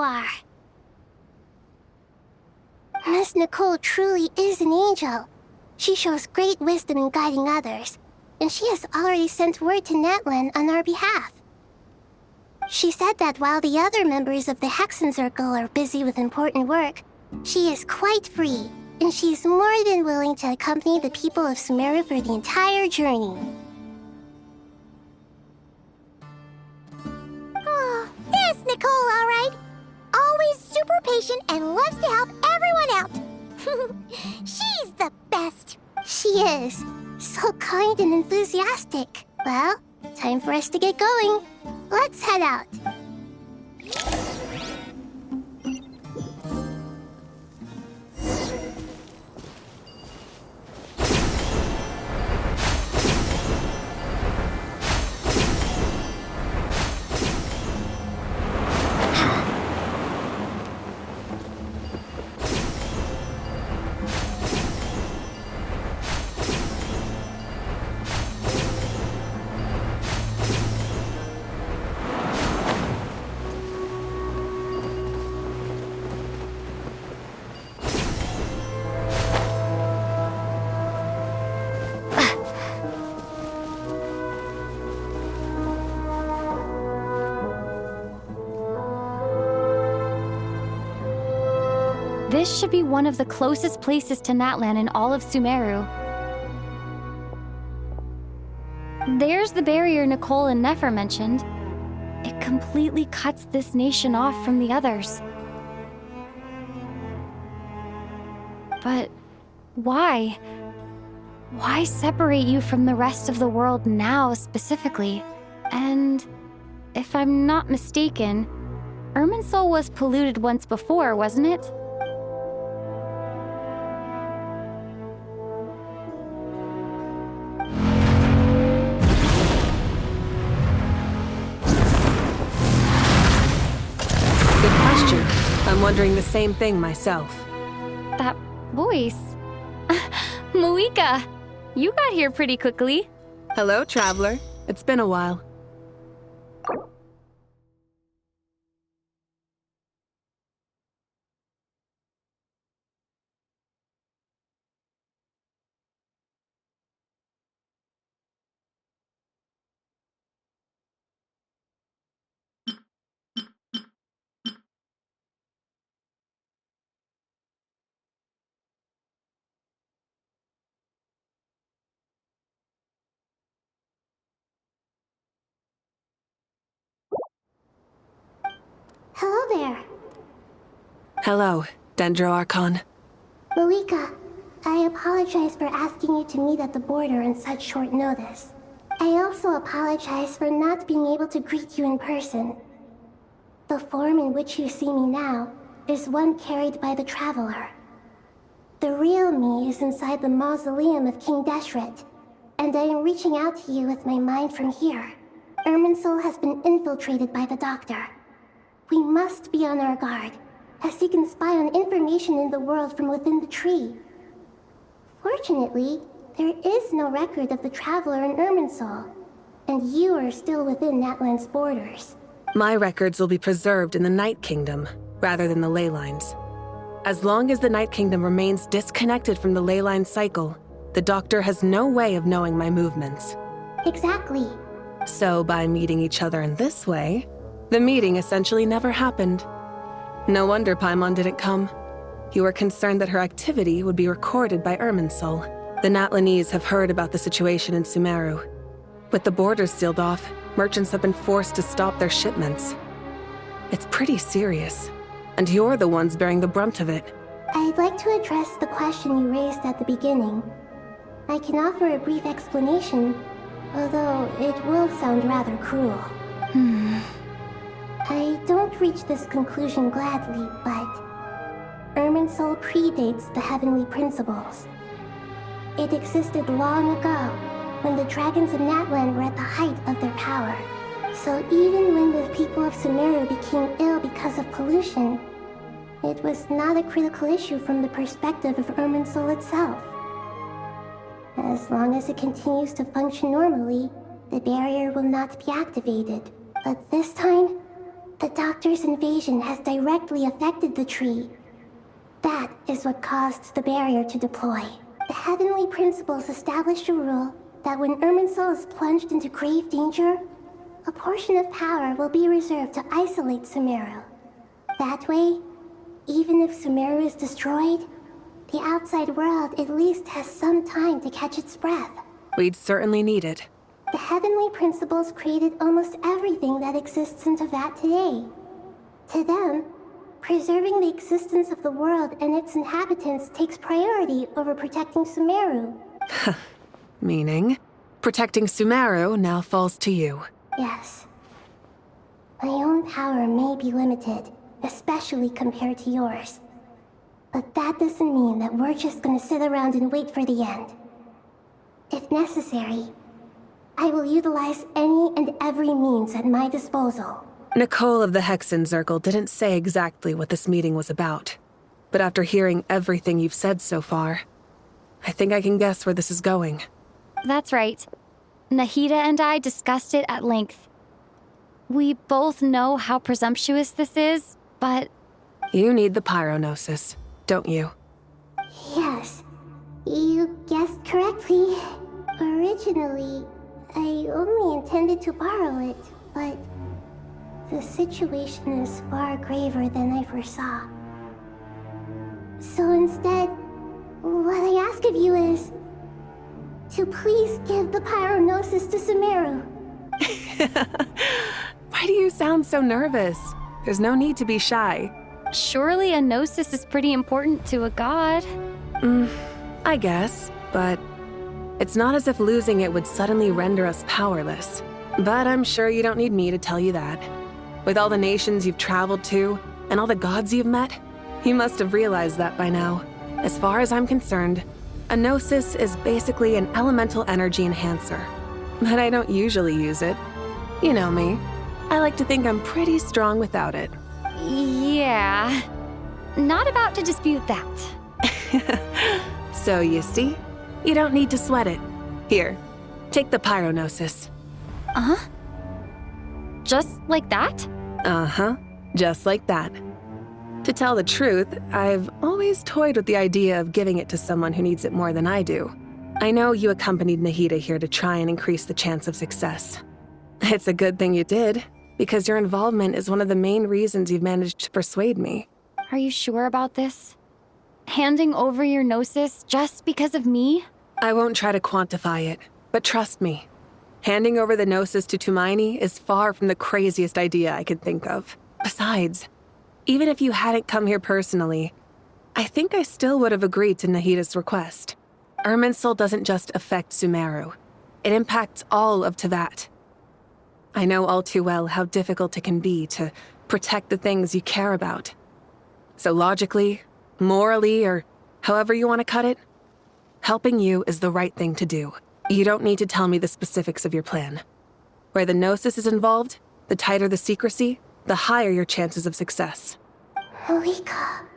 are. Miss Nicole truly is an angel. She shows great wisdom in guiding others, and she has already sent word to Natlan on our behalf. She said that while the other members of the Hexen Circle are busy with important work, she is quite free, and she's more than willing to accompany the people of Sumeru for the entire journey. Oh, there's Nicole, all right. Always super patient and loves to help everyone out. She's the best. She is. So kind and enthusiastic. Well, time for us to get going. Let's head out. This should be one of the closest places to Natlan in all of Sumeru. There's the barrier Nicole and Nefer mentioned. It completely cuts this nation off from the others. But why? Why separate you from the rest of the world now specifically? And if I'm not mistaken, Irminsul was polluted once before, wasn't it? I'm wondering the same thing myself. That voice. Moika, you got here pretty quickly. Hello, traveler. It's been a while. Hello there. Hello, Dendro Archon. Moika, I apologize for asking you to meet at the border on such short notice. I also apologize for not being able to greet you in person. The form in which you see me now is one carried by the Traveler. The real me is inside the mausoleum of King Deshret, and I am reaching out to you with my mind from here. Irminsul has been infiltrated by the Doctor. We must be on our guard, as he can spy on information in the world from within the tree. Fortunately, there is no record of the Traveler in Irminsul, and you are still within Natlan's borders. My records will be preserved in the Night Kingdom, rather than the ley lines. As long as the Night Kingdom remains disconnected from the ley line cycle, the Doctor has no way of knowing my movements. Exactly. So by meeting each other in this way, the meeting essentially never happened. No wonder Paimon didn't come. You were concerned that her activity would be recorded by Irminsul. The Natlanese have heard about the situation in Sumeru. With the borders sealed off, merchants have been forced to stop their shipments. It's pretty serious, and you're the ones bearing the brunt of it. I'd like to address the question you raised at the beginning. I can offer a brief explanation, although it will sound rather cruel. I don't reach this conclusion gladly, but Irminsul predates the heavenly principles. It existed long ago, when the dragons of Natlan were at the height of their power. So even when the people of Sumeru became ill because of pollution, it was not a critical issue from the perspective of Irminsul itself. As long as it continues to function normally, the barrier will not be activated. But this time, The Doctor's invasion has directly affected the tree. That is what caused the barrier to deploy. The Heavenly Principles established a rule that when Irminsul is plunged into grave danger, a portion of power will be reserved to isolate Sumeru. That way, even if Sumeru is destroyed, the outside world at least has some time to catch its breath. We'd certainly need it. The Heavenly Principles created almost everything that exists in Teyvat today. To them, preserving the existence of the world and its inhabitants takes priority over protecting Sumeru. Meaning, protecting Sumeru now falls to you. Yes. My own power may be limited, especially compared to yours. But that doesn't mean that we're just gonna sit around and wait for the end. If necessary, I will utilize any and every means at my disposal. Nicole of the Hexen Circle didn't say exactly what this meeting was about. But after hearing everything you've said so far, I think I can guess where this is going. That's right. Nahida and I discussed it at length. We both know how presumptuous this is, but... You need the Pyronosis, don't you? Yes, you guessed correctly. Originally, I only intended to borrow it, but the situation is far graver than I foresaw. So instead, what I ask of you is to please give the Pyronosis to Sumeru. Why do you sound so nervous? There's no need to be shy. Surely a gnosis is pretty important to a god. I guess, but it's not as if losing it would suddenly render us powerless. But I'm sure you don't need me to tell you that. With all the nations you've traveled to, and all the gods you've met, you must have realized that by now. As far as I'm concerned, a gnosis is basically an elemental energy enhancer. But I don't usually use it. You know me. I like to think I'm pretty strong without it. Yeah. Not about to dispute that. So you see, you don't need to sweat it. Here, take the Pyronosis. Just like that? Uh-huh, just like that. To tell the truth, I've always toyed with the idea of giving it to someone who needs it more than I do. I know you accompanied Nahida here to try and increase the chance of success. It's a good thing you did, because your involvement is one of the main reasons you've managed to persuade me. Are you sure about this? Handing over your gnosis just because of me? I won't try to quantify it, but trust me. Handing over the gnosis to Tumaini is far from the craziest idea I could think of. Besides, even if you hadn't come here personally, I think I still would have agreed to Nahida's request. Irminsul doesn't just affect Sumeru. It impacts all of Teyvat. I know all too well how difficult it can be to protect the things you care about. So logically, morally, or however you want to cut it, helping you is the right thing to do. You don't need to tell me the specifics of your plan. Where the gnosis is involved, the tighter the secrecy, the higher your chances of success. Malika,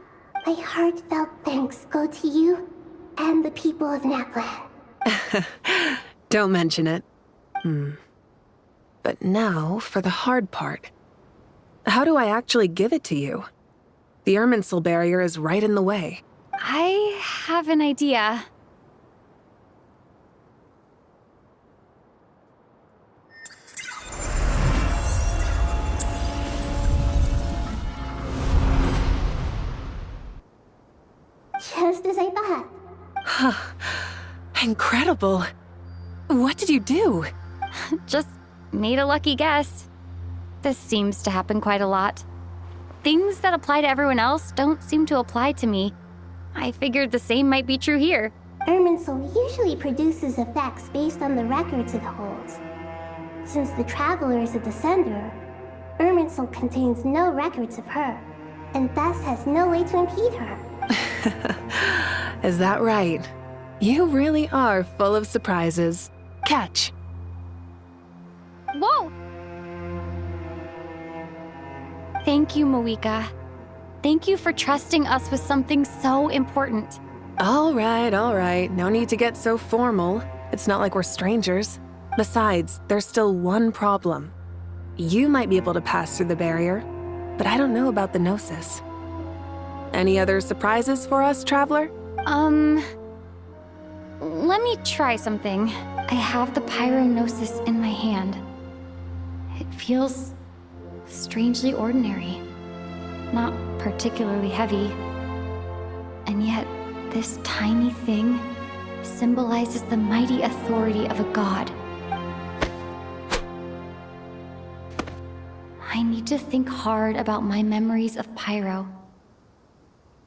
my heartfelt thanks go to you and the people of Naplan. Don't mention it. But now for the hard part. How do I actually give it to you? The Irminsul barrier is right in the way. I have an idea. Just as I thought. Incredible. What did you do? Just made a lucky guess. This seems to happen quite a lot. Things that apply to everyone else don't seem to apply to me. I figured the same might be true here. Irminsul usually produces effects based on the records it holds. Since the Traveler is a Descender, Irminsul contains no records of her, and thus has no way to impede her. Is that right? You really are full of surprises. Catch. Whoa! Thank you, Moika. Thank you for trusting us with something so important. All right. No need to get so formal. It's not like we're strangers. Besides, there's still one problem. You might be able to pass through the barrier, but I don't know about the Gnosis. Any other surprises for us, Traveler? Let me try something. I have the Pyrognosis in my hand. It feels strangely ordinary, not particularly heavy. And yet, this tiny thing symbolizes the mighty authority of a god. I need to think hard about my memories of Pyro.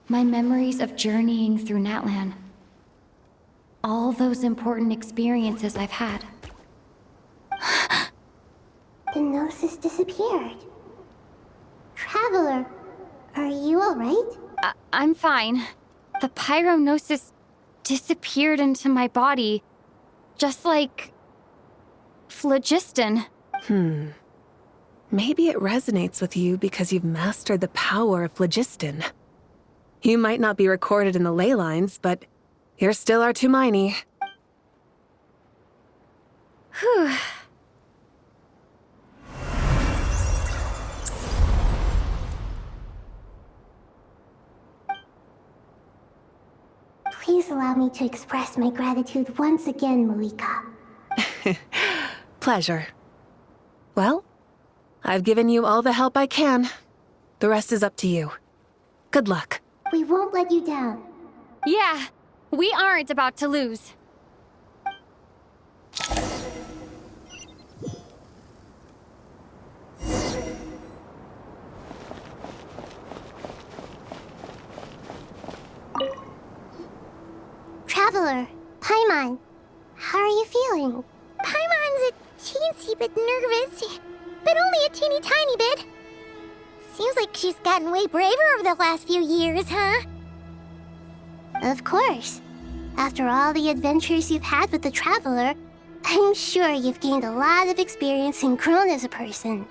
My memories of journeying through Natlan. All those important experiences I've had. The Gnosis disappeared. Traveler, are you alright? I'm fine. The Pyrognosis disappeared into my body, just like phlogiston. Maybe it resonates with you because you've mastered the power of phlogiston. You might not be recorded in the ley lines, but you're still Artumini. Whew. Please allow me to express my gratitude once again, Malika. Pleasure. Well, I've given you all the help I can. The rest is up to you. Good luck. We won't let you down. Yeah, we aren't about to lose. Traveler, Paimon, how are you feeling? Paimon's a teensy bit nervous, but only a teeny tiny bit. Seems like she's gotten way braver over the last few years, huh? Of course. After all the adventures you've had with the Traveler, I'm sure you've gained a lot of experience and grown as a person.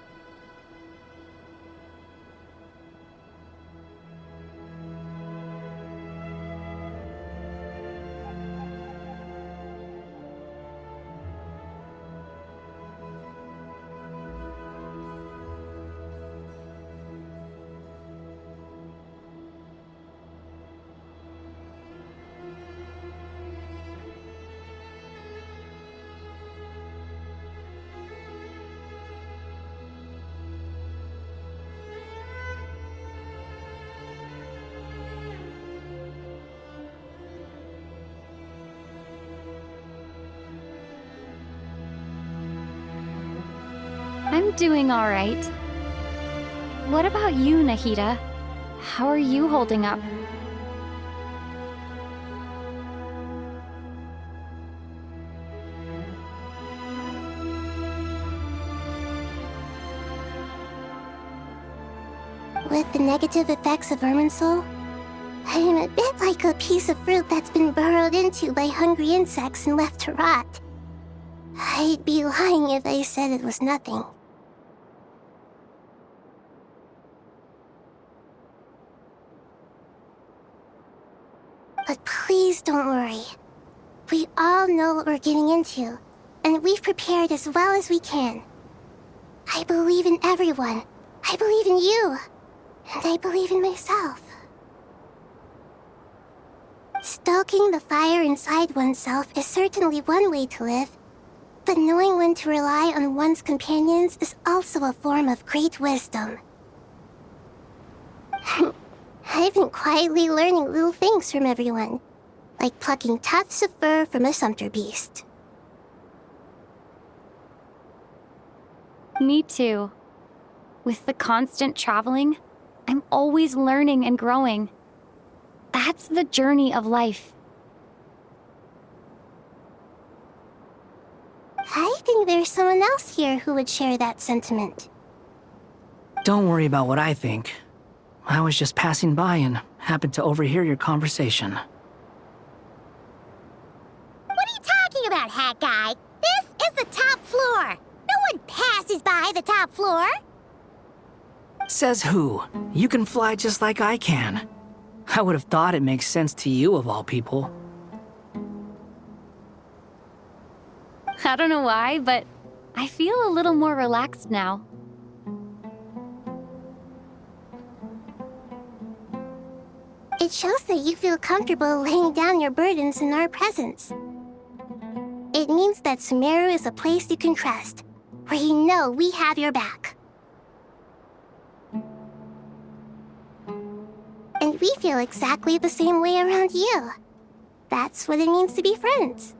I'm doing all right. What about you, Nahida? How are you holding up? With the negative effects of Irminsul, I'm a bit like a piece of fruit that's been burrowed into by hungry insects and left to rot. I'd be lying if I said it was nothing. But please don't worry. We all know what we're getting into, and we've prepared as well as we can. I believe in everyone. I believe in you. And I believe in myself. Stoking the fire inside oneself is certainly one way to live, but knowing when to rely on one's companions is also a form of great wisdom. I've been quietly learning little things from everyone, like plucking tufts of fur from a sumpter beast. Me too. With the constant traveling, I'm always learning and growing. That's the journey of life. I think there's someone else here who would share that sentiment. Don't worry about what I think. I was just passing by and happened to overhear your conversation. What are you talking about, Hat Guy? This is the top floor. No one passes by the top floor. Says who? You can fly just like I can. I would have thought it makes sense to you of all people. I don't know why, but I feel a little more relaxed now. It shows that you feel comfortable laying down your burdens in our presence. It means that Sumeru is a place you can trust, where you know we have your back. And we feel exactly the same way around you. That's what it means to be friends.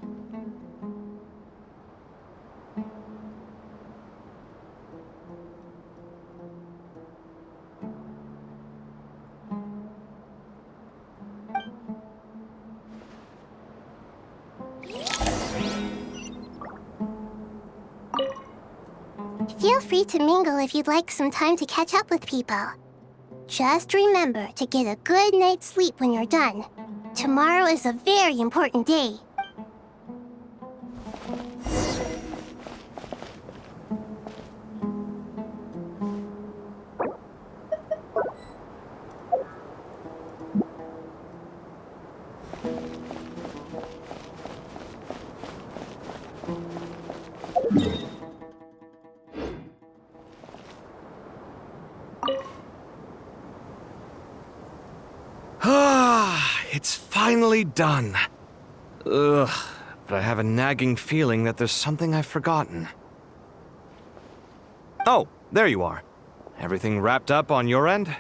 Feel free to mingle if you'd like some time to catch up with people. Just remember to get a good night's sleep when you're done. Tomorrow is a very important day. It's finally done. Ugh, but I have a nagging feeling that there's something I've forgotten. Oh, there you are. Everything wrapped up on your end?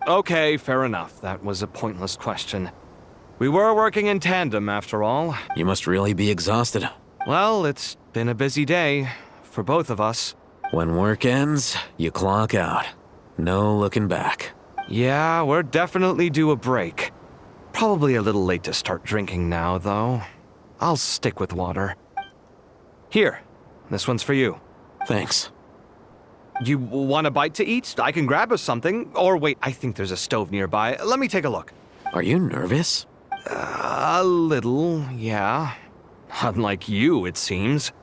Okay, fair enough. That was a pointless question. We were working in tandem, after all. You must really be exhausted. Well, it's been a busy day, for both of us. When work ends, you clock out. No looking back. Yeah, we're definitely due a break. Probably a little late to start drinking now, though. I'll stick with water. Here, this one's for you. Thanks. You want a bite to eat? I can grab us something. Or wait, I think there's a stove nearby. Let me take a look. Are you nervous? A little, yeah. Unlike you, it seems.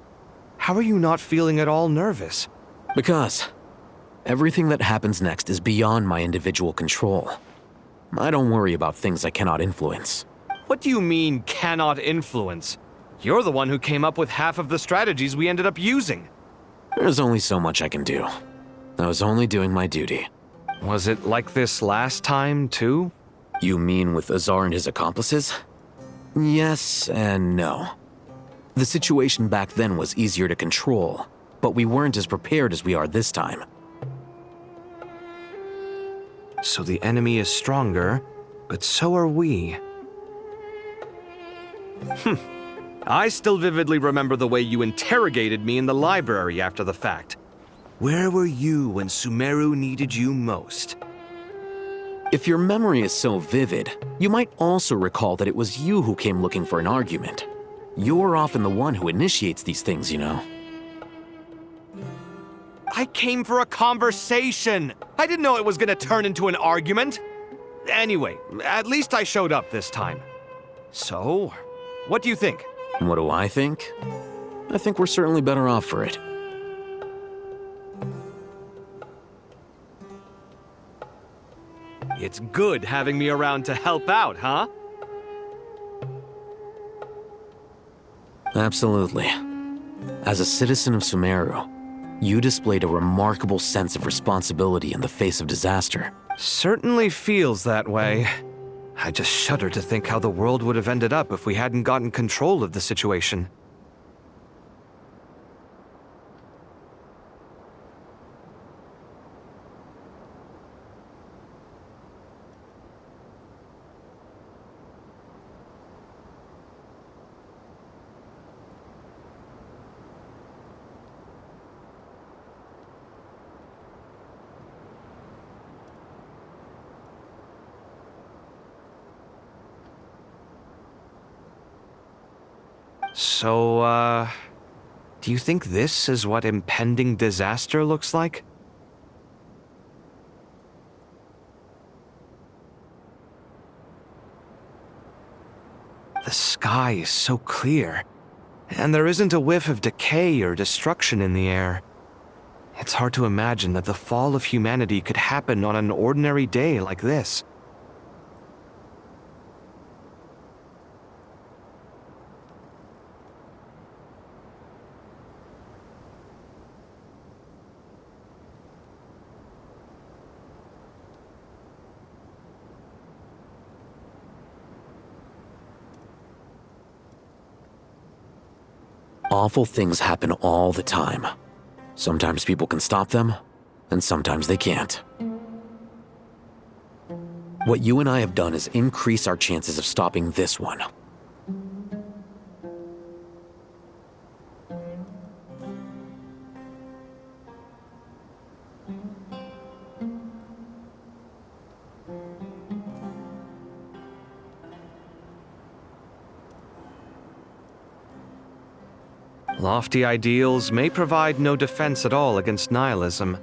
How are you not feeling at all nervous? Because everything that happens next is beyond my individual control. I don't worry about things I cannot influence. What do you mean, cannot influence? You're the one who came up with half of the strategies we ended up using. There's only so much I can do. I was only doing my duty. Was it like this last time, too? You mean with Azar and his accomplices? Yes and no. The situation back then was easier to control, but we weren't as prepared as we are this time. So the enemy is stronger, but so are we. I still vividly remember the way you interrogated me in the library after the fact. Where were you when Sumeru needed you most? If your memory is so vivid, you might also recall that it was you who came looking for an argument. You're often the one who initiates these things, you know. I came for a conversation! I didn't know it was gonna turn into an argument! Anyway, at least I showed up this time. So, what do you think? What do I think? I think we're certainly better off for it. It's good having me around to help out, huh? Absolutely. As a citizen of Sumeru, you displayed a remarkable sense of responsibility in the face of disaster. Certainly feels that way. I just shudder to think how the world would have ended up if we hadn't gotten control of the situation. So, do you think this is what impending disaster looks like? The sky is so clear, and there isn't a whiff of decay or destruction in the air. It's hard to imagine that the fall of humanity could happen on an ordinary day like this. Awful things happen all the time. Sometimes people can stop them, and sometimes they can't. What you and I have done is increase our chances of stopping this one. Lofty ideals may provide no defense at all against nihilism,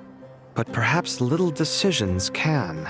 but perhaps little decisions can.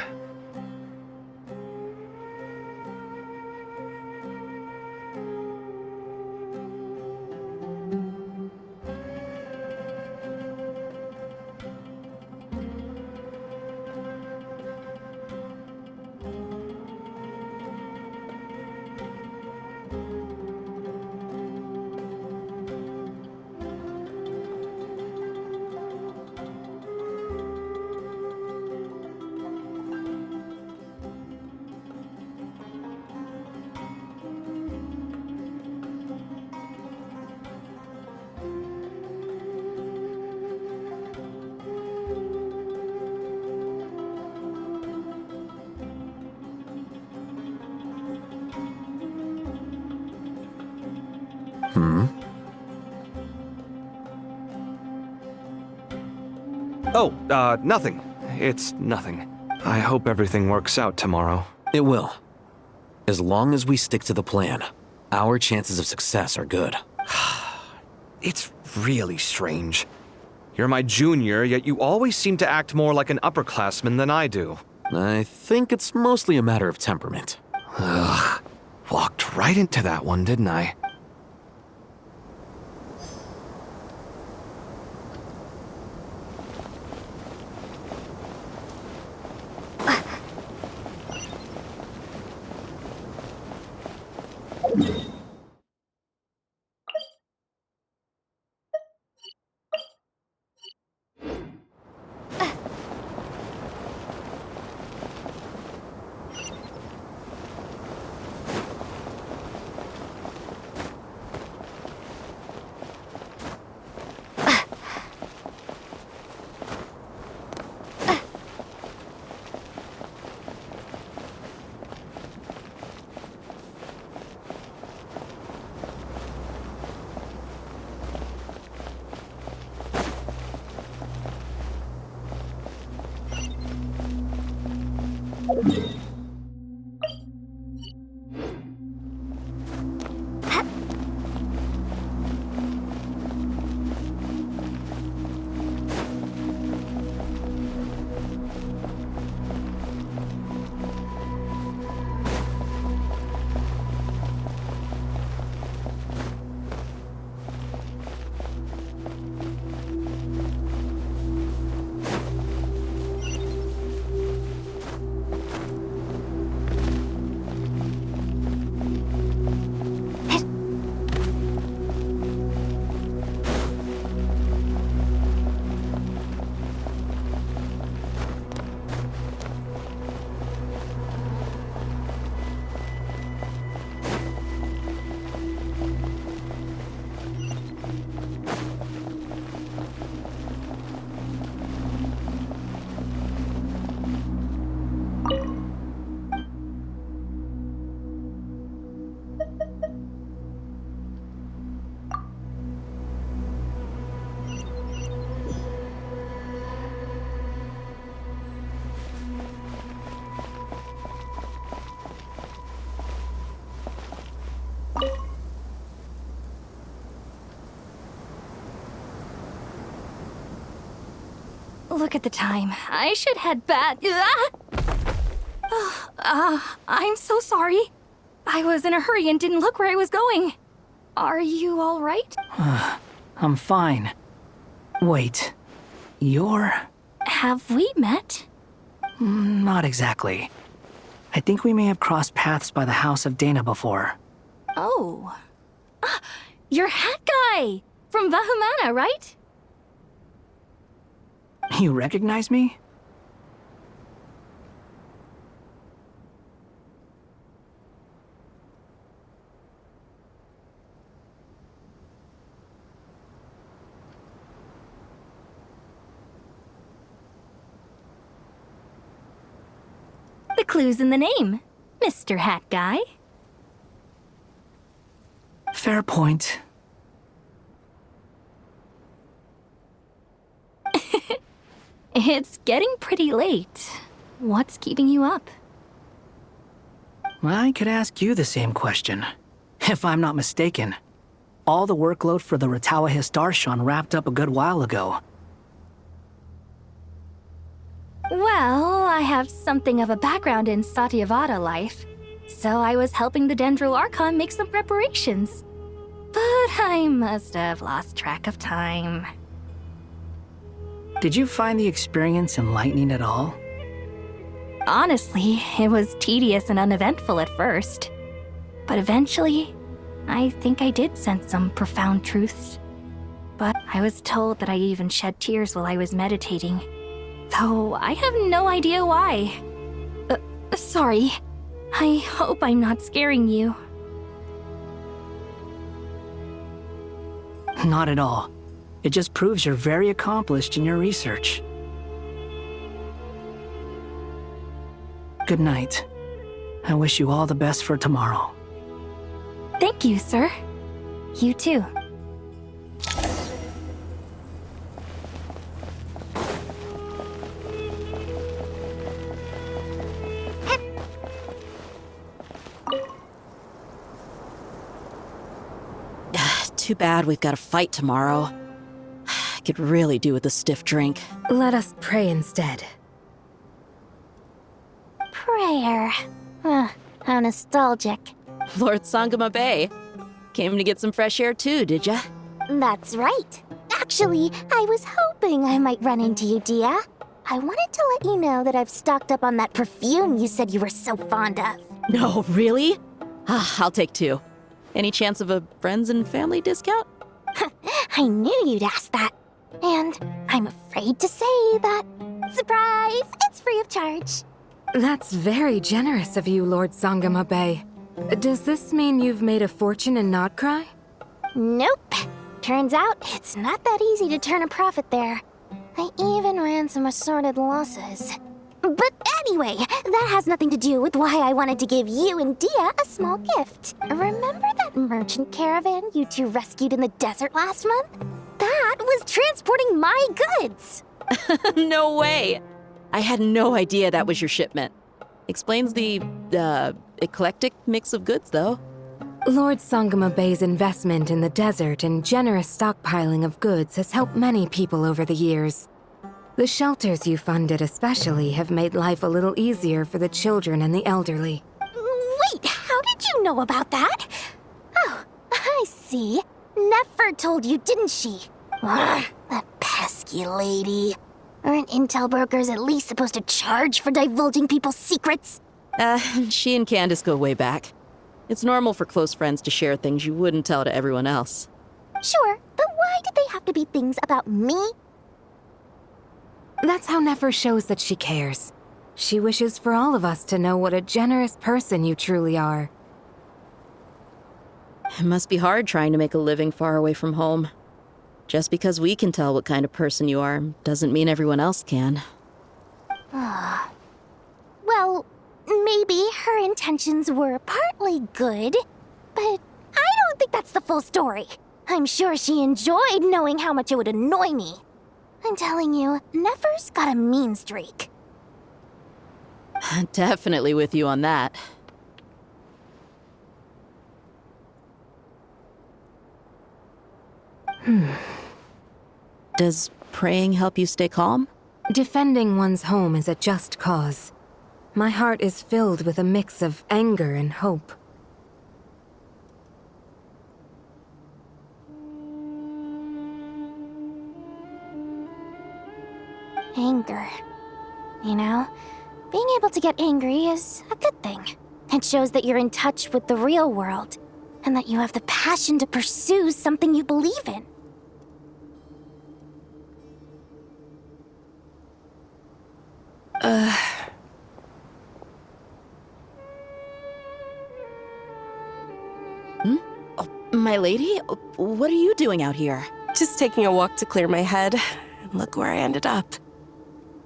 Oh, nothing. It's nothing. I hope everything works out tomorrow. It will. As long as we stick to the plan, our chances of success are good. It's really strange. You're my junior, yet you always seem to act more like an upperclassman than I do. I think it's mostly a matter of temperament. Ugh. Walked right into that one, didn't I? Look at the time. I should head back. I'm so sorry. I was in a hurry and didn't look where I was going. Are you all right? I'm fine. Wait, you're... Have we met? Not exactly. I think we may have crossed paths by the house of Dana before. Oh. You're Hat Guy! From Vahumana, right? You recognize me? clue's in the name, Mr. Hat Guy. Fair point. It's getting pretty late. What's keeping you up? I could ask you the same question. If I'm not mistaken, all the workload for the Ratawa Archon wrapped up a good while ago. Well, I have something of a background in Satyavada life, so I was helping the Dendro Archon make some preparations. But I must have lost track of time. Did you find the experience enlightening at all? Honestly, it was tedious and uneventful at first. But eventually, I think I did sense some profound truths. But I was told that I even shed tears while I was meditating. Though I have no idea why. Sorry. I hope I'm not scaring you. Not at all. It just proves you're very accomplished in your research. Good night. I wish you all the best for tomorrow. Thank you, sir. You too. Too bad we've got a fight tomorrow. I could really do with a stiff drink. Let us pray instead. Prayer. How nostalgic. Lord Sangama Bay. Came to get some fresh air too, did ya? That's right. Actually, I was hoping I might run into you, Dia. I wanted to let you know that I've stocked up on that perfume you said you were so fond of. No, really? I'll take 2. Any chance of a friends and family discount? I knew you'd ask that. And I'm afraid to say that, surprise, it's free of charge. That's very generous of you, Lord Sangama Bay. Does this mean you've made a fortune in Nodcry? Nope. Turns out it's not that easy to turn a profit there. I even ran some assorted losses. But anyway, that has nothing to do with why I wanted to give you and Dia a small gift. Remember that merchant caravan you two rescued in the desert last month? That was transporting my goods! No way! I had no idea that was your shipment. Explains the, eclectic mix of goods, though. Lord Sangama Bay's investment in the desert and generous stockpiling of goods has helped many people over the years. The shelters you funded especially have made life a little easier for the children and the elderly. Wait, how did you know about that? Oh, I see. Nefer told you, didn't she? Ugh, that pesky lady. Aren't intel brokers at least supposed to charge for divulging people's secrets? She and Candace go way back. It's normal for close friends to share things you wouldn't tell to everyone else. Sure, but why did they have to be things about me? That's how Nefer shows that she cares. She wishes for all of us to know what a generous person you truly are. It must be hard trying to make a living far away from home. Just because we can tell what kind of person you are doesn't mean everyone else can. Well, maybe her intentions were partly good, but I don't think that's the full story. I'm sure she enjoyed knowing how much it would annoy me. I'm telling you, Nefer's got a mean streak. Definitely with you on that. Does praying help you stay calm? Defending one's home is a just cause. My heart is filled with a mix of anger and hope. Anger. You know, being able to get angry is a good thing. It shows that you're in touch with the real world, and that you have the passion to pursue something you believe in. Oh, my lady? What are you doing out here? Just taking a walk to clear my head. And look where I ended up.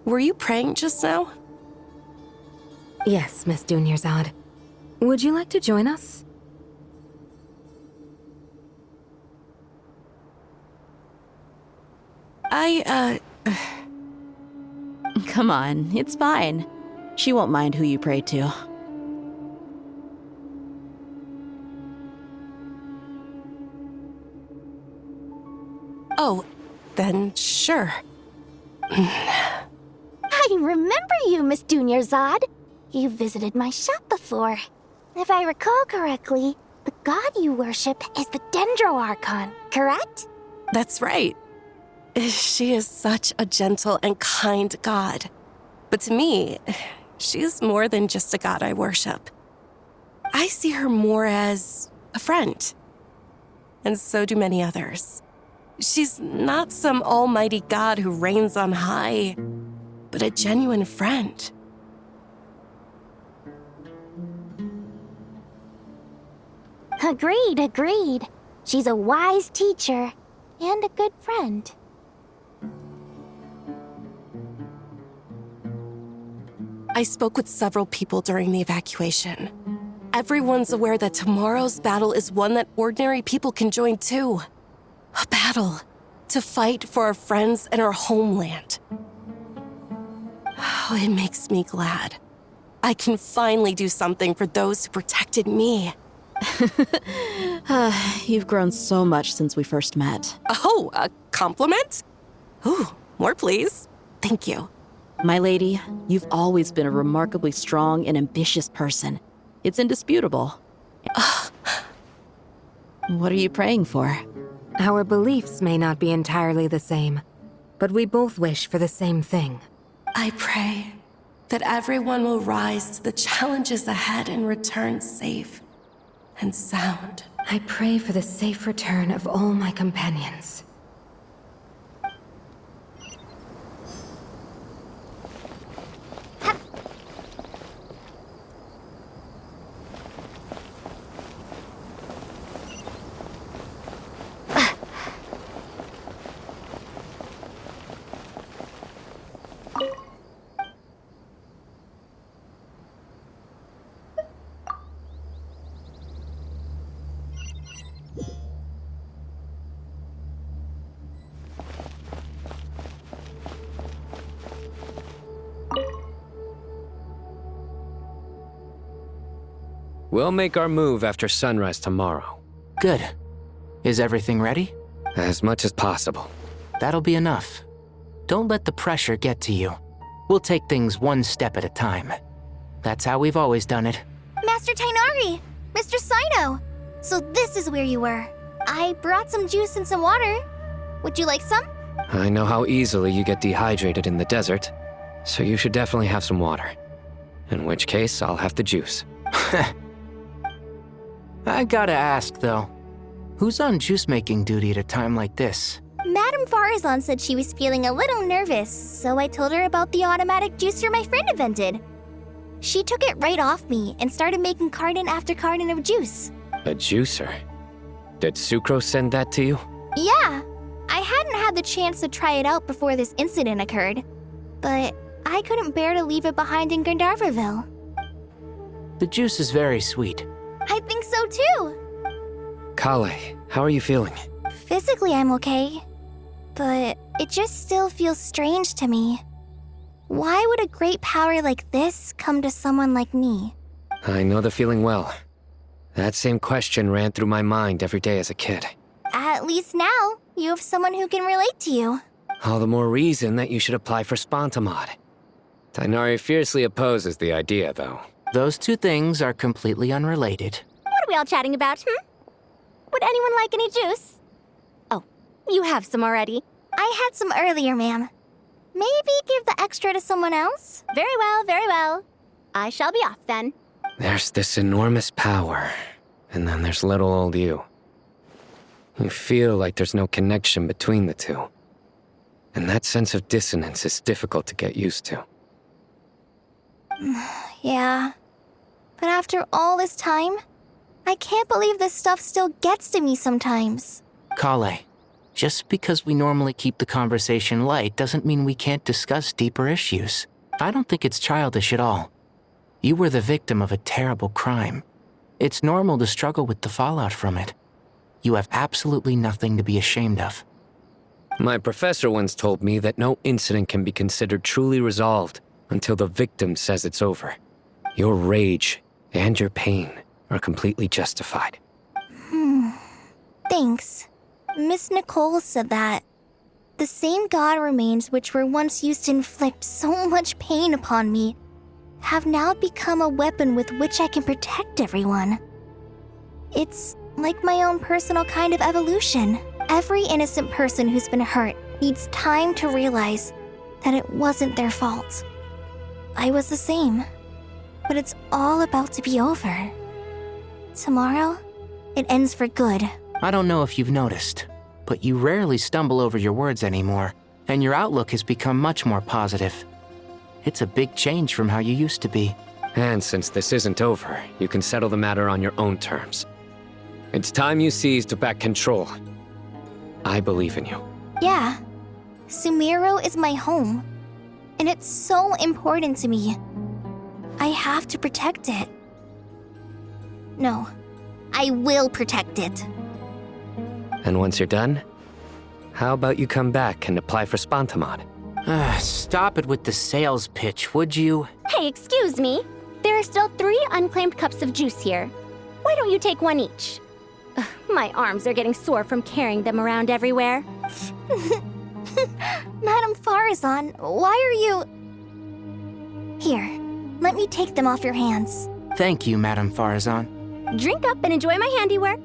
Were you praying just now? Yes, Miss Dunyarzad. Would you like to join us? Come on, it's fine. She won't mind who you pray to. Oh, then sure. I remember you, Miss Dunyarzad. You visited my shop before. If I recall correctly, the god you worship is the Dendro Archon, correct? That's right. She is such a gentle and kind god. But to me, she's more than just a god I worship. I see her more as a friend. And so do many others. She's not some almighty god who reigns on high, but a genuine friend. Agreed. She's a wise teacher and a good friend. I spoke with several people during the evacuation. Everyone's aware that tomorrow's battle is one that ordinary people can join too. A battle to fight for our friends and our homeland. Oh, it makes me glad. I can finally do something for those who protected me. You've grown so much since we first met. Oh, a compliment? Ooh, more please. Thank you. My lady, you've always been a remarkably strong and ambitious person. It's indisputable. What are you praying for? Our beliefs may not be entirely the same, but we both wish for the same thing. I pray that everyone will rise to the challenges ahead and return safe and sound. I pray for the safe return of all my companions. We'll make our move after sunrise tomorrow. Good. Is everything ready? As much as possible. That'll be enough. Don't let the pressure get to you. We'll take things one step at a time. That's how we've always done it. Master Tainari! Mr. Sino! So this is where you were. I brought some juice and some water. Would you like some? I know how easily you get dehydrated in the desert, so you should definitely have some water. In which case, I'll have the juice. I gotta ask, though. Who's on juice-making duty at a time like this? Madame Farazan said she was feeling a little nervous, so I told her about the automatic juicer my friend invented. She took it right off me and started making carton after carton of juice. A juicer? Did Sucrose send that to you? Yeah. I hadn't had the chance to try it out before this incident occurred, but I couldn't bear to leave it behind in Gandharvaville. The juice is very sweet. I think so too. Kale, how are you feeling? Physically, I'm okay, but it just still feels strange to me. Why would a great power like this come to someone like me? I know the feeling well. That same question ran through my mind every day as a kid. At least now, you have someone who can relate to you. All the more reason that you should apply for Spontamod. Tainari fiercely opposes the idea, though. Those two things are completely unrelated. What are we all chatting about, Would anyone like any juice? Oh, you have some already. I had some earlier, ma'am. Maybe give the extra to someone else? Very well. I shall be off then. There's this enormous power, and then there's little old you. You feel like there's no connection between the two. And that sense of dissonance is difficult to get used to. Yeah. But after all this time, I can't believe this stuff still gets to me sometimes. Kale, just because we normally keep the conversation light doesn't mean we can't discuss deeper issues. I don't think it's childish at all. You were the victim of a terrible crime. It's normal to struggle with the fallout from it. You have absolutely nothing to be ashamed of. My professor once told me that no incident can be considered truly resolved until the victim says it's over. Your rage and your pain are completely justified. Thanks. Miss Nicole said that. The same god remains which were once used to inflict so much pain upon me have now become a weapon with which I can protect everyone. It's like my own personal kind of evolution. Every innocent person who's been hurt needs time to realize that it wasn't their fault. I was the same, but it's all about to be over. Tomorrow, it ends for good. I don't know if you've noticed, but you rarely stumble over your words anymore, and your outlook has become much more positive. It's a big change from how you used to be. And since this isn't over, you can settle the matter on your own terms. It's time you seized back control. I believe in you. Yeah, Sumeru is my home, and it's so important to me. I have to protect it. No, I will protect it. And once you're done, how about you come back and apply for Spantamod? Stop it with the sales pitch, would you? Hey, excuse me. There are still 3 unclaimed cups of juice here. Why don't you take one each? Ugh, my arms are getting sore from carrying them around everywhere. Madame Farazan, why are you... Here, let me take them off your hands. Thank you, Madame Farazan. Drink up and enjoy my handiwork.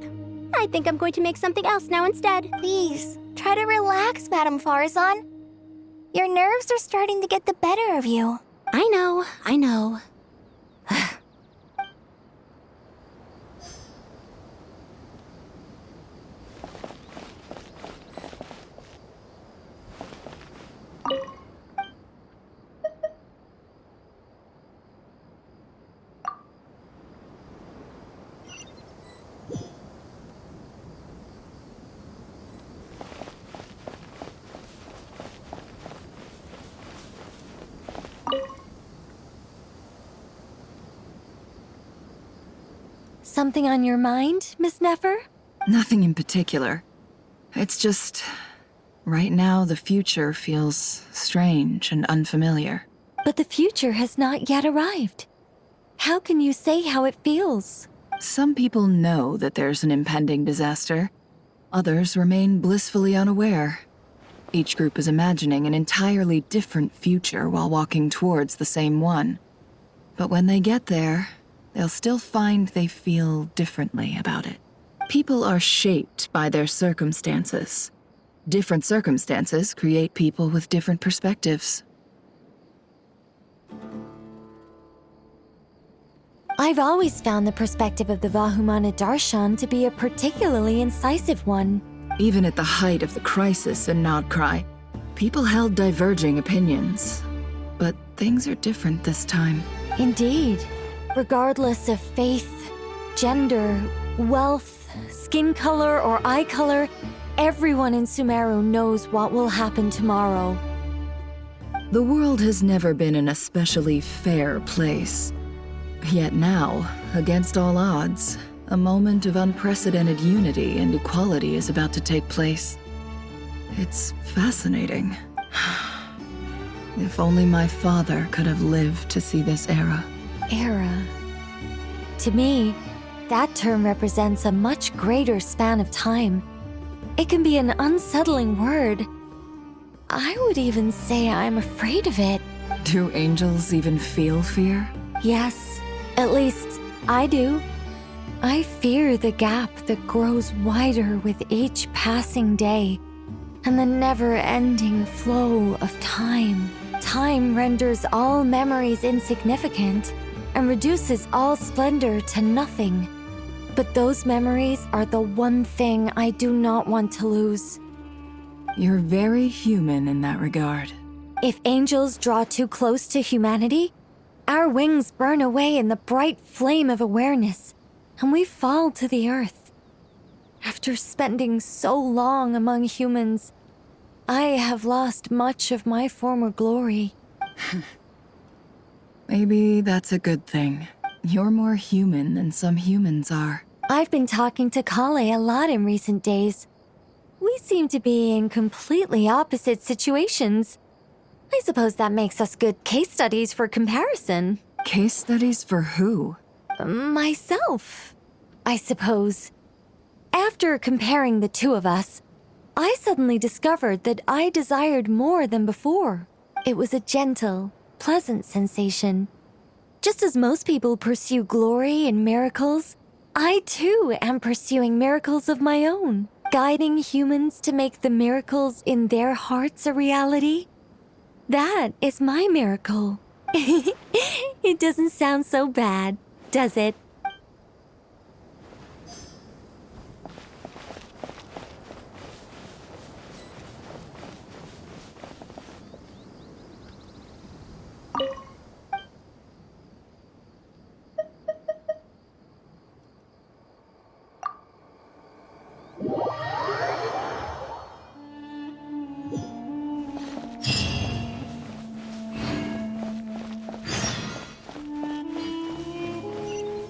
I think I'm going to make something else now instead. Please, try to relax, Madame Farazan. Your nerves are starting to get the better of you. I know. Something on your mind, Miss Nefer? Nothing in particular. It's just... right now, the future feels strange and unfamiliar. But the future has not yet arrived. How can you say how it feels? Some people know that there's an impending disaster. Others remain blissfully unaware. Each group is imagining an entirely different future while walking towards the same one. But when they get there, they'll still find they feel differently about it. People are shaped by their circumstances. Different circumstances create people with different perspectives. I've always found the perspective of the Vahumana Darshan to be a particularly incisive one. Even at the height of the crisis in Nodcry, people held diverging opinions. But things are different this time. Indeed. Regardless of faith, gender, wealth, skin color, or eye color, everyone in Sumeru knows what will happen tomorrow. The world has never been an especially fair place. Yet now, against all odds, a moment of unprecedented unity and equality is about to take place. It's fascinating. If only my father could have lived to see this era. Era. To me, that term represents a much greater span of time. It can be an unsettling word. I would even say I'm afraid of it. Do angels even feel fear? Yes, at least I do. I fear the gap that grows wider with each passing day, and the never-ending flow of time. Time renders all memories insignificant, and reduces all splendor to nothing. But those memories are the one thing I do not want to lose. You're very human in that regard. If angels draw too close to humanity, our wings burn away in the bright flame of awareness, and we fall to the earth. After spending so long among humans, I have lost much of my former glory. Maybe that's a good thing. You're more human than some humans are. I've been talking to Kale a lot in recent days. We seem to be in completely opposite situations. I suppose that makes us good case studies for comparison. Case studies for who? Myself, I suppose. After comparing the two of us, I suddenly discovered that I desired more than before. It was a gentle, pleasant sensation. Just as most people pursue glory and miracles, I too am pursuing miracles of my own, guiding humans to make the miracles in their hearts a reality. That is my miracle. It doesn't sound so bad, does it?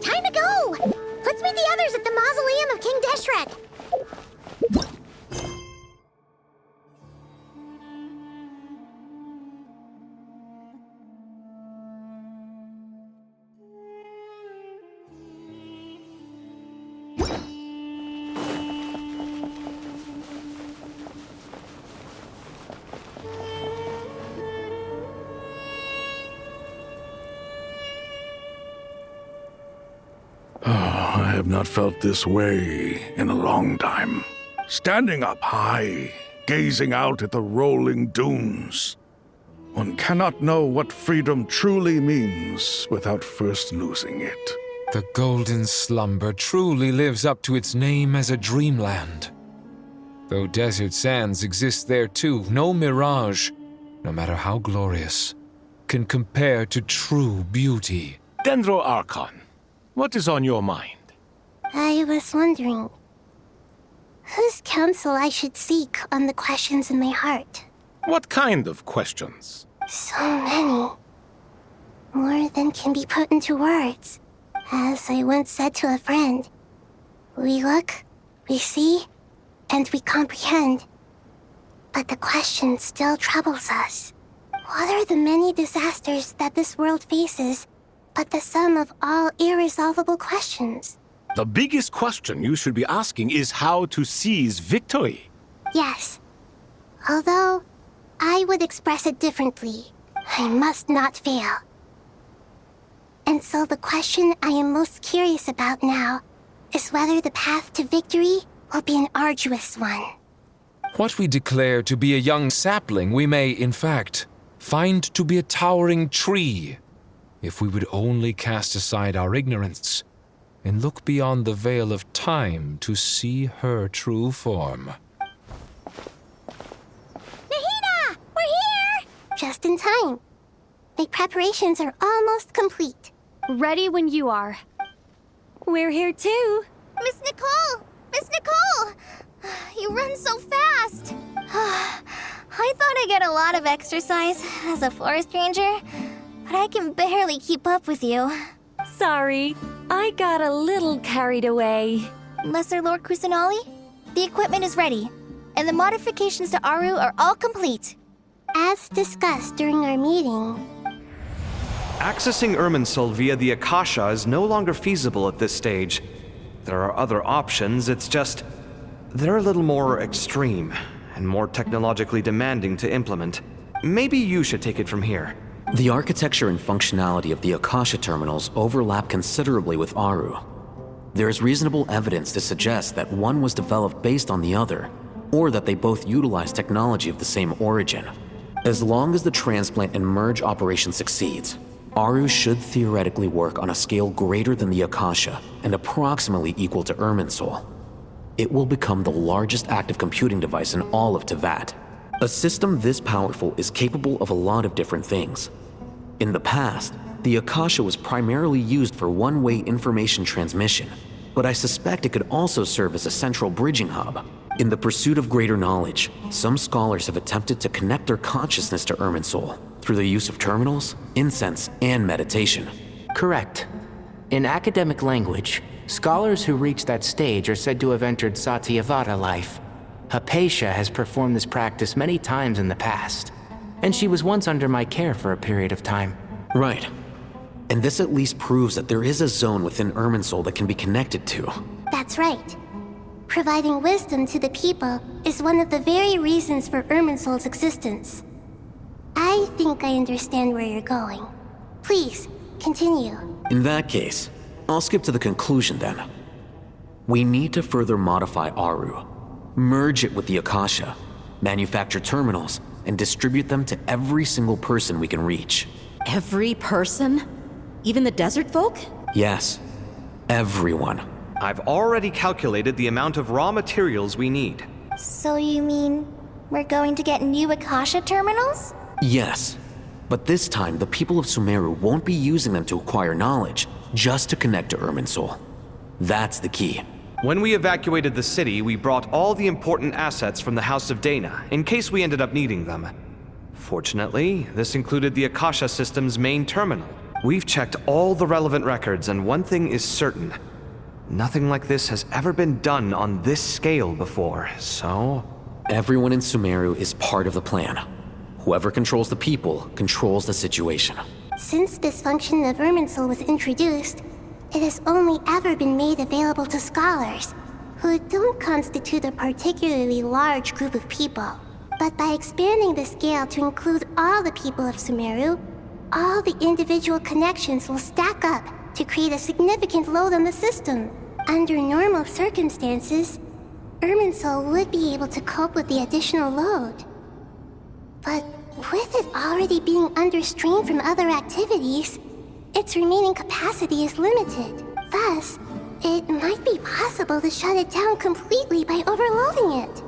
Time to go! Let's meet the others at the mausoleum of King Deshrek. I have not felt this way in a long time. Standing up high, gazing out at the rolling dunes. One cannot know what freedom truly means without first losing it. The golden slumber truly lives up to its name as a dreamland. Though desert sands exist there too, no mirage, no matter how glorious, can compare to true beauty. Dendro Archon, what is on your mind? I was wondering whose counsel I should seek on the questions in my heart. What kind of questions? So many. More than can be put into words. As I once said to a friend, we look, we see, and we comprehend. But the question still troubles us. What are the many disasters that this world faces but the sum of all irresolvable questions? The biggest question you should be asking is how to seize victory. Yes. Although, I would express it differently. I must not fail. And so the question I am most curious about now is whether the path to victory will be an arduous one. What we declare to be a young sapling, we may, in fact, find to be a towering tree, if we would only cast aside our ignorance and look beyond the veil of time to see her true form. Nahida! We're here! Just in time. The preparations are almost complete. Ready when you are. We're here too. Miss Nicole! Miss Nicole! You run so fast! I thought I'd get a lot of exercise as a forest ranger, but I can barely keep up with you. Sorry, I got a little carried away. Lesser Lord Kusanali, the equipment is ready, and the modifications to Aru are all complete. As discussed during our meeting, Accessing Irminsul via the Akasha is no longer feasible at this stage. There are other options, it's just they're a little more extreme and more technologically demanding to implement. Maybe you should take it from here. The architecture and functionality of the Akasha terminals overlap considerably with Aru. There is reasonable evidence to suggest that one was developed based on the other, or that they both utilize technology of the same origin. As long as the transplant and merge operation succeeds, Aru should theoretically work on a scale greater than the Akasha and approximately equal to Irminsul. It will become the largest active computing device in all of Teyvat. A system this powerful is capable of a lot of different things. In the past, the Akasha was primarily used for one-way information transmission, but I suspect it could also serve as a central bridging hub. In the pursuit of greater knowledge, some scholars have attempted to connect their consciousness to Irminsul through the use of terminals, incense, and meditation. Correct. In academic language, scholars who reach that stage are said to have entered Satyavata life. Hypatia has performed this practice many times in the past, and she was once under my care for a period of time. Right. And this at least proves that there is a zone within Irminsul that can be connected to. That's right. Providing wisdom to the people is one of the very reasons for Irminsul's existence. I think I understand where you're going. Please, continue. In that case, I'll skip to the conclusion then. We need to further modify Aru, merge it with the Akasha, manufacture terminals, and distribute them to every single person we can reach. Every person? Even the desert folk? Yes, everyone. I've already calculated the amount of raw materials we need. So you mean we're going to get new Akasha terminals? Yes, but this time the people of Sumeru won't be using them to acquire knowledge, just to connect to Irminsul. That's the key. When we evacuated the city, we brought all the important assets from the House of Dana, in case we ended up needing them. Fortunately, this included the Akasha system's main terminal. We've checked all the relevant records, and one thing is certain. Nothing like this has ever been done on this scale before, so... Everyone in Sumeru is part of the plan. Whoever controls the people controls the situation. Since this function of Irminsul was introduced, it has only ever been made available to scholars, who don't constitute a particularly large group of people. But by expanding the scale to include all the people of Sumeru, all the individual connections will stack up to create a significant load on the system. Under normal circumstances, Irminsul would be able to cope with the additional load. But with it already being under strain from other activities, its remaining capacity is limited. Thus, it might be possible to shut it down completely by overloading it.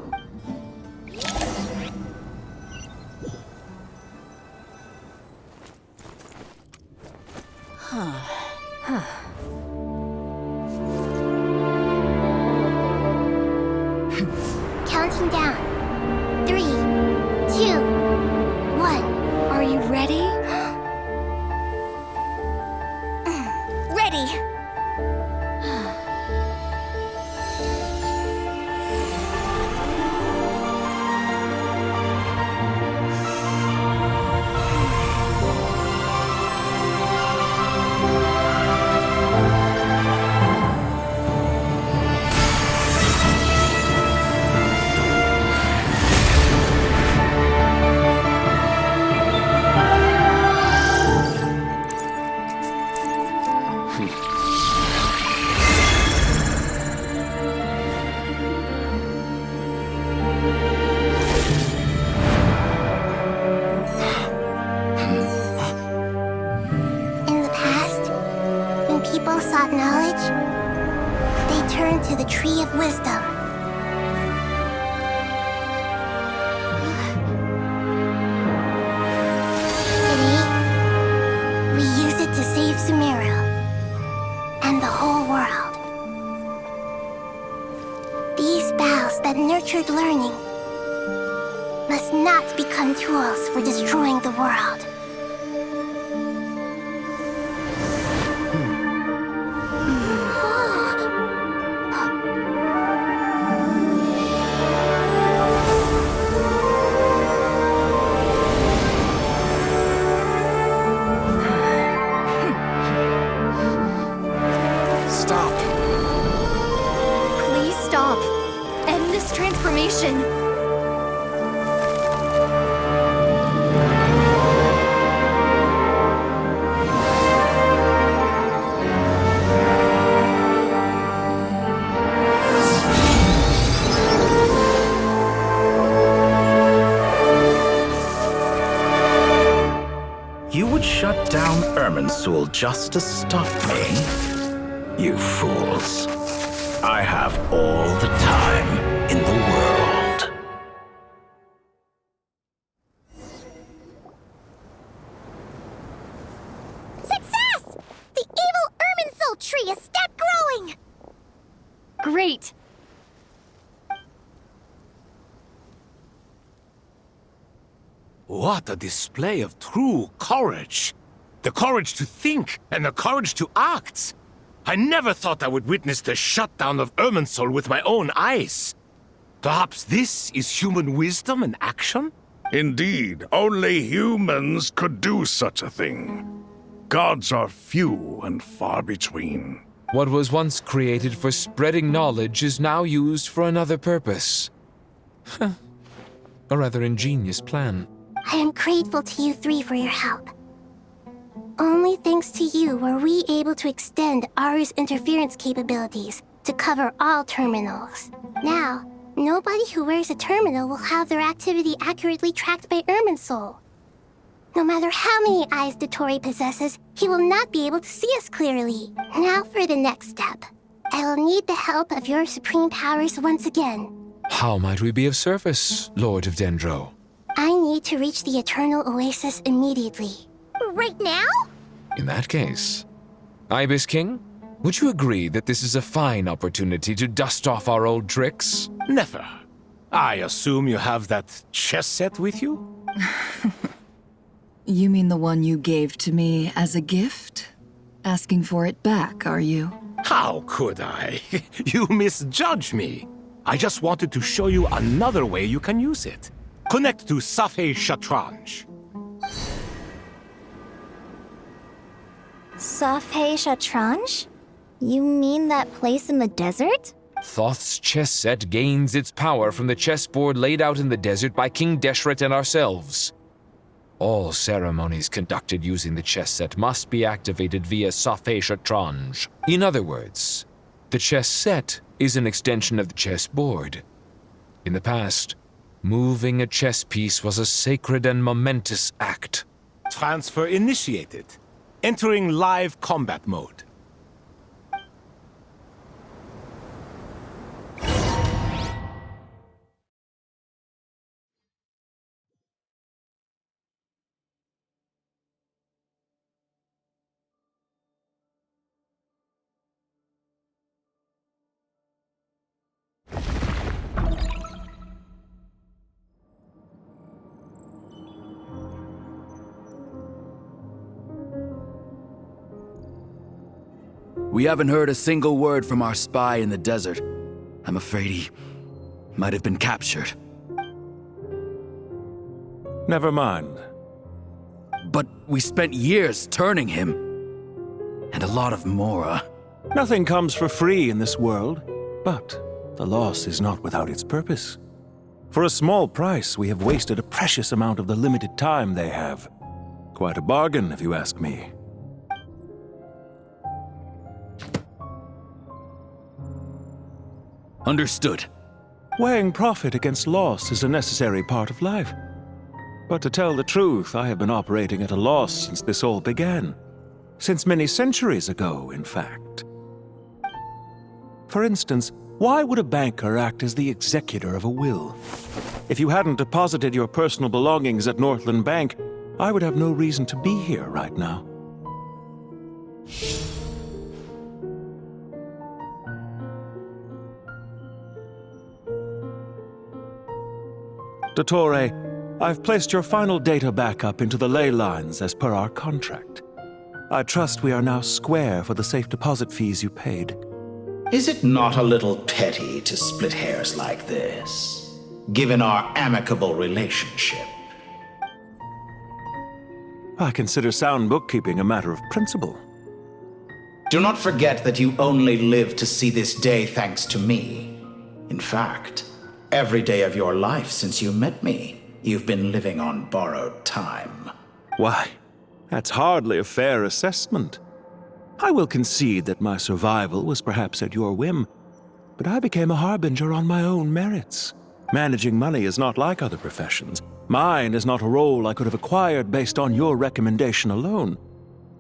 Counting down. 3, 2, 1. Are you ready? Ready! sought knowledge, they turned to the Tree of Wisdom. Today, we use it to save Sumeru and the whole world. These boughs that nurtured learning must not become tools for destroying the world. Transformation. You would shut down Irminsul just to stop me? You fools. I have all the time in the world. Success! The evil Irminsul tree is step growing! Great! What a display of true courage! The courage to think and the courage to act! I never thought I would witness the shutdown of Irminsul with my own eyes. Perhaps this is human wisdom in action? Indeed, only humans could do such a thing. Gods are few and far between. What was once created for spreading knowledge is now used for another purpose. A rather ingenious plan. I am grateful to you three for your help. Only thanks to you were we able to extend Aru's interference capabilities to cover all terminals. Now, nobody who wears a terminal will have their activity accurately tracked by Irminsul. No matter how many eyes Dottore possesses, he will not be able to see us clearly. Now for the next step. I will need the help of your supreme powers once again. How might we be of service, Lord of Dendro? I need to reach the Eternal Oasis immediately. Right now? In that case, Ibis King, would you agree that this is a fine opportunity to dust off our old tricks? Never. I assume you have that chess set with you? You mean the one you gave to me as a gift? Asking for it back, are you? How could I? You misjudge me. I just wanted to show you another way you can use it. Connect to Safei Shatranj. Safei Shatranj? You mean that place in the desert? Thoth's chess set gains its power from the chessboard laid out in the desert by King Deshret and ourselves. All ceremonies conducted using the chess set must be activated via Safei Shatranj. In other words, the chess set is an extension of the chessboard. In the past, moving a chess piece was a sacred and momentous act. Transfer initiated. Entering live combat mode. We haven't heard a single word from our spy in the desert. I'm afraid he might have been captured. Never mind. But we spent years turning him. And a lot of Mora. Nothing comes for free in this world, but the loss is not without its purpose. For a small price, we have wasted a precious amount of the limited time they have. Quite a bargain, if you ask me. Understood. Weighing profit against loss is a necessary part of life. But to tell the truth, I have been operating at a loss since this all began. Since many centuries ago, in fact. For instance, why would a banker act as the executor of a will? If you hadn't deposited your personal belongings at Northland Bank, I would have no reason to be here right now. Dottore, I've placed your final data backup into the ley lines as per our contract. I trust we are now square for the safe deposit fees you paid. Is it not a little petty to split hairs like this, given our amicable relationship? I consider sound bookkeeping a matter of principle. Do not forget that you only live to see this day thanks to me. In fact, every day of your life since you met me, you've been living on borrowed time. Why, that's hardly a fair assessment. I will concede that my survival was perhaps at your whim, but I became a harbinger on my own merits. Managing money is not like other professions. Mine is not a role I could have acquired based on your recommendation alone,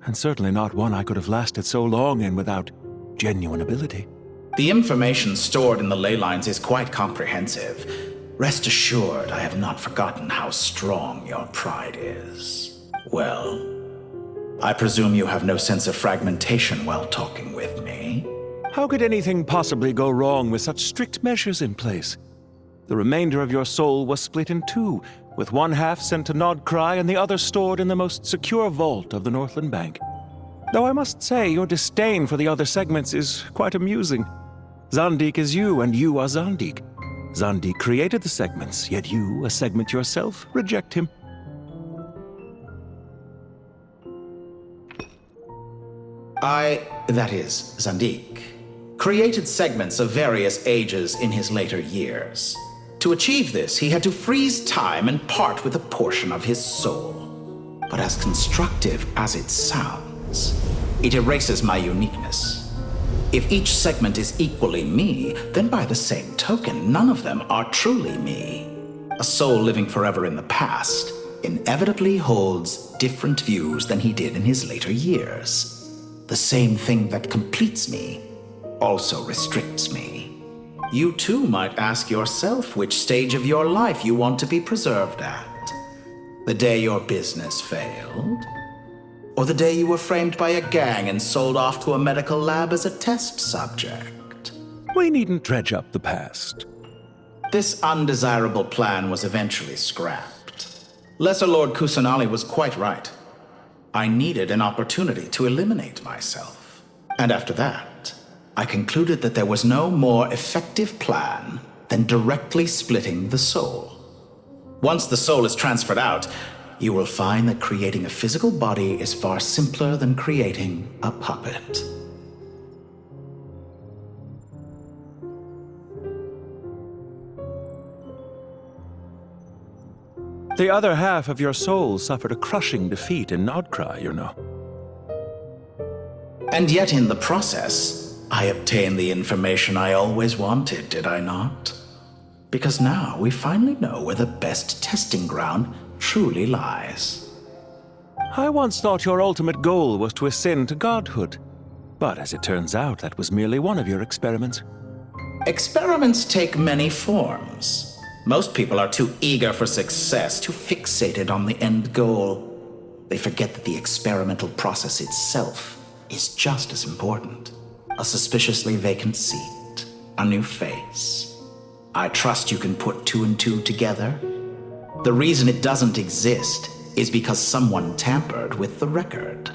and certainly not one I could have lasted so long in without genuine ability. The information stored in the ley lines is quite comprehensive. Rest assured, I have not forgotten how strong your pride is. Well, I presume you have no sense of fragmentation while talking with me? How could anything possibly go wrong with such strict measures in place? The remainder of your soul was split in two, with one half sent to Nodcry and the other stored in the most secure vault of the Northland Bank. Though I must say, your disdain for the other segments is quite amusing. Zandik is you, and you are Zandik. Zandik created the segments, yet you, a segment yourself, reject him. That is, Zandik, created segments of various ages in his later years. To achieve this, he had to freeze time and part with a portion of his soul. But as constructive as it sounds, it erases my uniqueness. If each segment is equally me, then by the same token, none of them are truly me. A soul living forever in the past inevitably holds different views than he did in his later years. The same thing that completes me also restricts me. You too might ask yourself which stage of your life you want to be preserved at. The day your business failed? Or the day you were framed by a gang and sold off to a medical lab as a test subject? We needn't dredge up the past. This undesirable plan was eventually scrapped. Lesser Lord Kusanali was quite right. I needed an opportunity to eliminate myself. And after that, I concluded that there was no more effective plan than directly splitting the soul. Once the soul is transferred out, you will find that creating a physical body is far simpler than creating a puppet. The other half of your soul suffered a crushing defeat in Nodcry, you know. And yet in the process, I obtained the information I always wanted, did I not? Because now we finally know where the best testing ground truly lies. I once thought your ultimate goal was to ascend to godhood. But as it turns out, that was merely one of your experiments. Experiments take many forms. Most people are too eager for success, too fixated on the end goal. They forget that the experimental process itself is just as important. A suspiciously vacant seat, a new face. I trust you can put two and two together. The reason it doesn't exist is because someone tampered with the record.